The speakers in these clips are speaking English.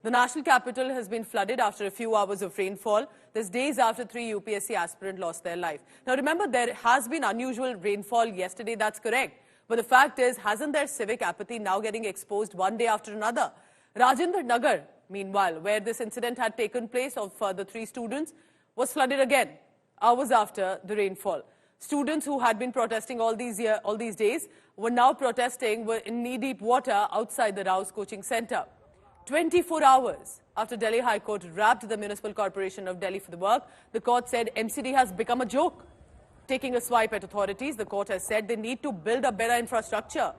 The national capital has been flooded after a few hours of rainfall. This days after 3 UPSC aspirants lost their life. Now remember, there has been unusual rainfall yesterday, that's correct. But the fact is, hasn't their civic apathy now getting exposed one day after another? Rajendra Nagar, meanwhile, where this incident had taken place of the 3 students, was flooded again, hours after the rainfall. Students who had been protesting all these days were now protesting in knee-deep water outside the Rouse Coaching Centre. 24 hours after Delhi High Court wrapped the Municipal Corporation of Delhi for the work, the court said MCD has become a joke. Taking a swipe at authorities, the court has said they need to build a better infrastructure.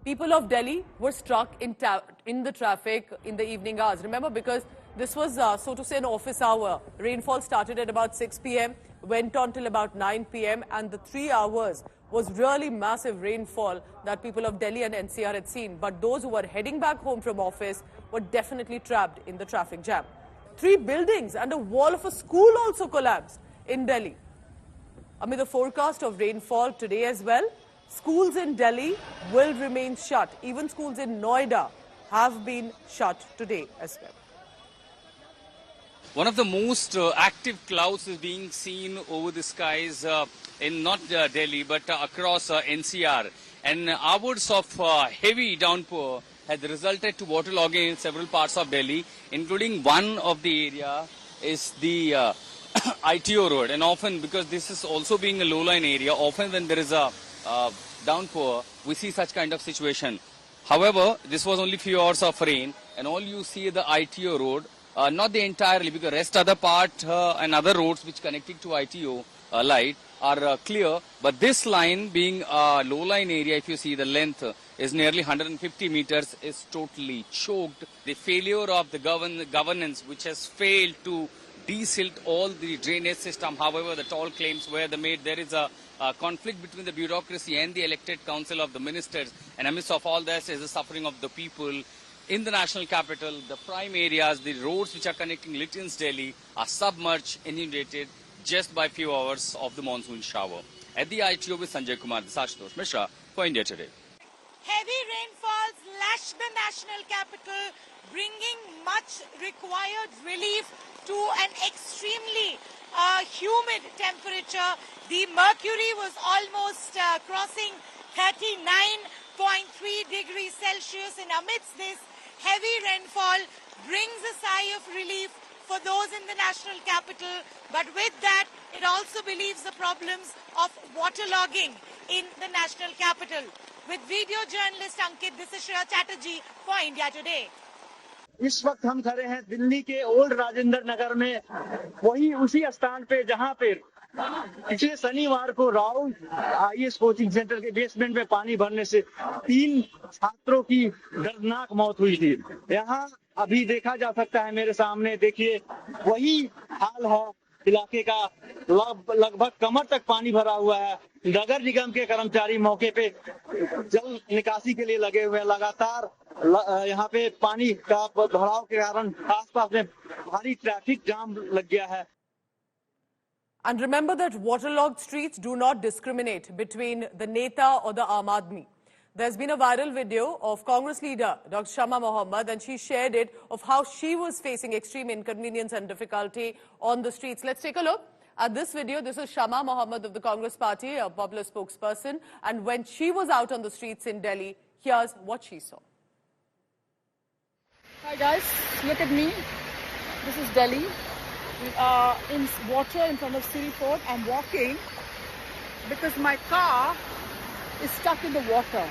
People of Delhi were stuck in the traffic in the evening hours. Remember, because this was, so to say, an office hour. Rainfall started at about 6 p.m., went on till about 9 p.m., and the 3 hours was really massive rainfall that people of Delhi and NCR had seen. But those who were heading back home from office were definitely trapped in the traffic jam. 3 buildings and a wall of a school also collapsed in Delhi. Amid the forecast of rainfall today as well, schools in Delhi will remain shut. Even schools in Noida have been shut today as well. One of the most active clouds is being seen over the skies in not Delhi but across NCR. And hours of heavy downpour has resulted to waterlogging in several parts of Delhi, including one of the area is the ITO road. And often, because this is also being a low-lying area, often when there is a downpour, we see such kind of situation. However, this was only few hours of rain, and all you see the ITO road, not the entirely, because rest other part and other roads which connecting to ITO light are clear. But this line being a low-lying area, if you see the length is nearly 150 meters, is totally choked. The failure of the governance, which has failed to de-silt all the drainage system. However, the tall claims were made. There is a conflict between the bureaucracy and the elected council of the ministers. And amidst of all this is the suffering of the people in the national capital. The prime areas, the roads which are connecting Litton's Delhi are submerged, inundated just by few hours of the monsoon shower. At the ITO with Sanjay Kumar, this is Ashutosh Mishra for India Today. Heavy rainfalls lashed the national capital, bringing much required relief to an extremely humid temperature. The mercury was almost crossing 39.3 degrees Celsius, and amidst this heavy rainfall brings a sigh of relief for those in the national capital. But with that, it also relieves the problems of waterlogging in the national capital. With video journalist Ankit, this is Shreya Chatterjee for India Today. इस वक्त हम खड़े हैं दिल्ली के old Rajendra Nagar में, वही उसी स्थान पे जहां पे पिछले शनिवार को राउस आईएएस कोचिंग सेंटर के बेसमेंट में पानी भरने से 3 छात्रों की दर्दनाक मौत हुई थी। यहां अभी देखा जा सकता है मेरे सामने, देखिए वही हाल है इलाके का। लगभग कमर तक पानी भरा हुआ है। नगर निगम के कर्मचारी मौके पे जल निकासी के लिए लगे हुए हैं। लगातार यहाँ पे पानी का भराव के कारण आसपास में भारी ट्रैफिक जाम लग गया है। And remember that waterlogged streets do not discriminate between the Neta or the Aam Aadmi. There's been a viral video of Congress leader Dr. Shama Muhammad, and she shared it of how she was facing extreme inconvenience and difficulty on the streets. Let's take a look at this video. This is Shama Muhammad of the Congress party, a popular spokesperson. And when she was out on the streets in Delhi, here's what she saw. Hi guys, look at me. This is Delhi. In water in front of City Fort. I'm walking because my car is stuck in the water.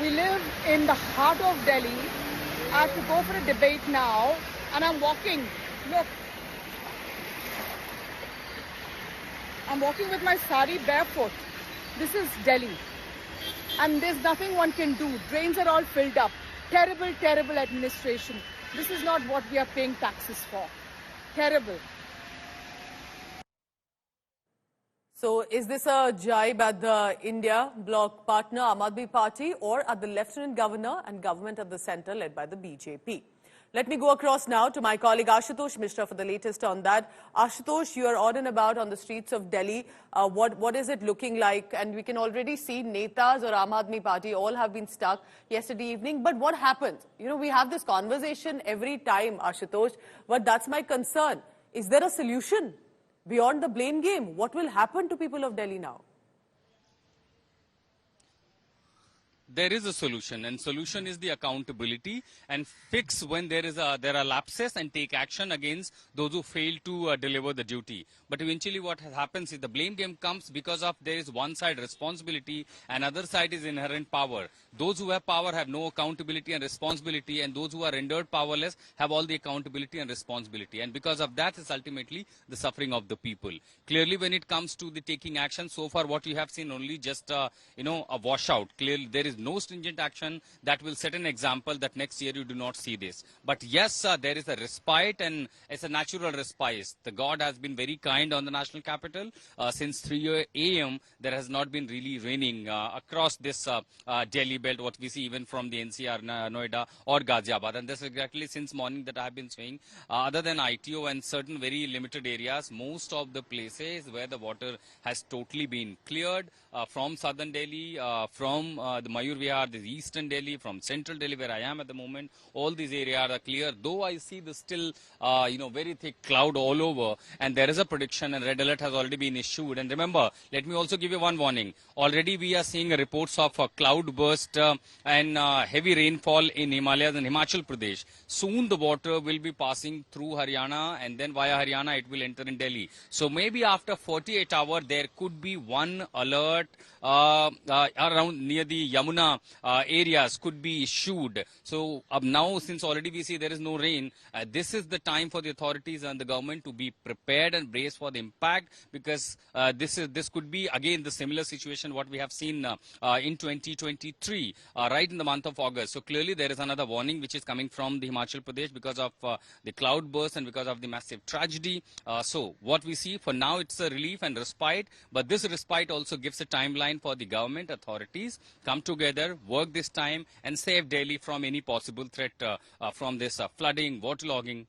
We live in the heart of Delhi. I have to go for a debate now and I'm walking. Look. I'm walking with my sari barefoot. This is Delhi. And there's nothing one can do. Drains are all filled up. Terrible, terrible administration. This is not what we are paying taxes for. Terrible. So is this a jibe at the India bloc partner Aam Aadmi Party or at the Lieutenant Governor and government at the centre led by the BJP? Let me go across now to my colleague Ashutosh Mishra for the latest on that. Ashutosh, you are on and about on the streets of Delhi. What is it looking like? And we can already see Netas or Aam Aadmi Party all have been stuck yesterday evening. But what happens? You know, we have this conversation every time, Ashutosh, but that's my concern. Is there a solution beyond the blame game? What will happen to people of Delhi now? There is a solution, and solution is the accountability and fix when there are lapses and take action against those who fail to deliver the duty. But eventually what happens is the blame game comes because of there is one side responsibility and other side is inherent power. Those who have power have no accountability and responsibility, and those who are rendered powerless have all the accountability and responsibility. And because of that is ultimately the suffering of the people. Clearly, when it comes to the taking action, so far what you have seen only just a washout. Clearly, there is no stringent action that will set an example that next year you do not see this. But yes, there is a respite, and it's a natural respite. The God has been very kind on the national capital. Since 3 a.m. there has not been really raining across this Delhi belt, what we see even from the NCR, Noida or Ghaziabad. And that's exactly since morning that I have been saying. Other than ITO and certain very limited areas, most of the places where the water has totally been cleared from southern Delhi, from the Mayur Vihar, the eastern Delhi, from central Delhi where I am at the moment, all these areas are clear. Though I see the still, very thick cloud all over, and there is a prediction and red alert has already been issued. And remember, let me also give you one warning. Already we are seeing reports of a cloud burst and heavy rainfall in Himalayas and Himachal Pradesh. Soon the water will be passing through Haryana, and then via Haryana it will enter in Delhi. So maybe after 48 hours there could be one alert around near the Yamuna areas could be issued. So now, since already we see there is no rain, this is the time for the authorities and the government to be prepared and brace for the impact, because this could be again the similar situation what we have seen in 2023 right in the month of August. So clearly there is another warning which is coming from the Himachal Pradesh because of the cloud burst and because of the massive tragedy. So what we see for now, it's a relief and respite, but this respite also gives a timeline for the government authorities come together, work this time and save Delhi from any possible threat from this flooding, waterlogging.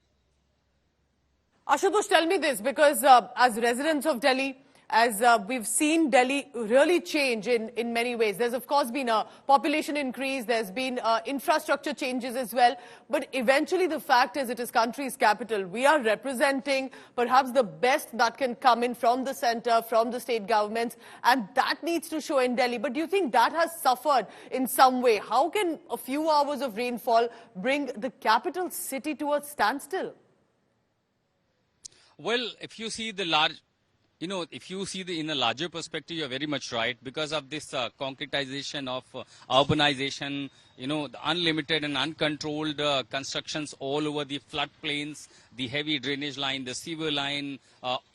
Ashutosh, tell me this, because as residents of Delhi, as we've seen Delhi really change in many ways. There's, of course, been a population increase. There's been infrastructure changes as well. But eventually, the fact is, it is country's capital. We are representing perhaps the best that can come in from the center, from the state governments, and that needs to show in Delhi. But do you think that has suffered in some way? How can a few hours of rainfall bring the capital city to a standstill? Well, if you see the large... if you see in a larger perspective, you're very much right. Because of this concretization of urbanization, the unlimited and uncontrolled constructions all over the floodplains, the heavy drainage line, the sewer line,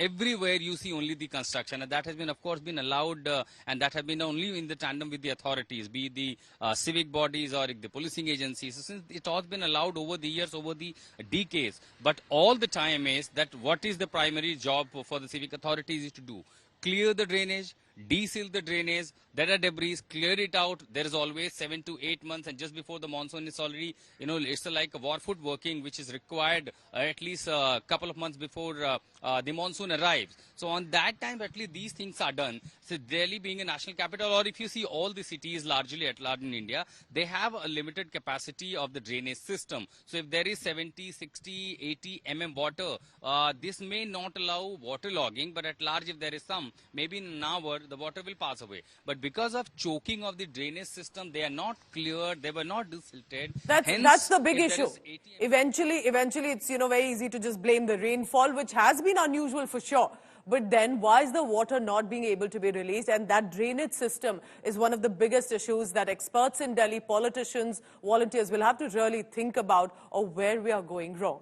everywhere you see only the construction. And that has been, of course, been allowed, and that has been only in the tandem with the authorities, be it the civic bodies or the policing agencies. So since it has been allowed over the years, over the decades. But all the time is that what is the primary job for the civic authorities is to do? Clear the drainage, deseal the drainage, there are debris, clear it out. There is always 7 to 8 months, and just before the monsoon is already, it's like a war foot working, which is required at least a couple of months before the monsoon arrives. So on that time, at least these things are done. So Delhi being a national capital, or if you see all the cities largely at large in India, they have a limited capacity of the drainage system. So if there is 70, 60, 80 mm water, this may not allow water logging, but at large if there is some, maybe in an hour, the water will pass away. But because of choking of the drainage system, they are not cleared, they were not desilted. That's the big issue. Eventually, it's, very easy to just blame the rainfall, which has been unusual for sure. But then why is the water not being able to be released? And that drainage system is one of the biggest issues that experts in Delhi, politicians, volunteers will have to really think about, or where we are going wrong.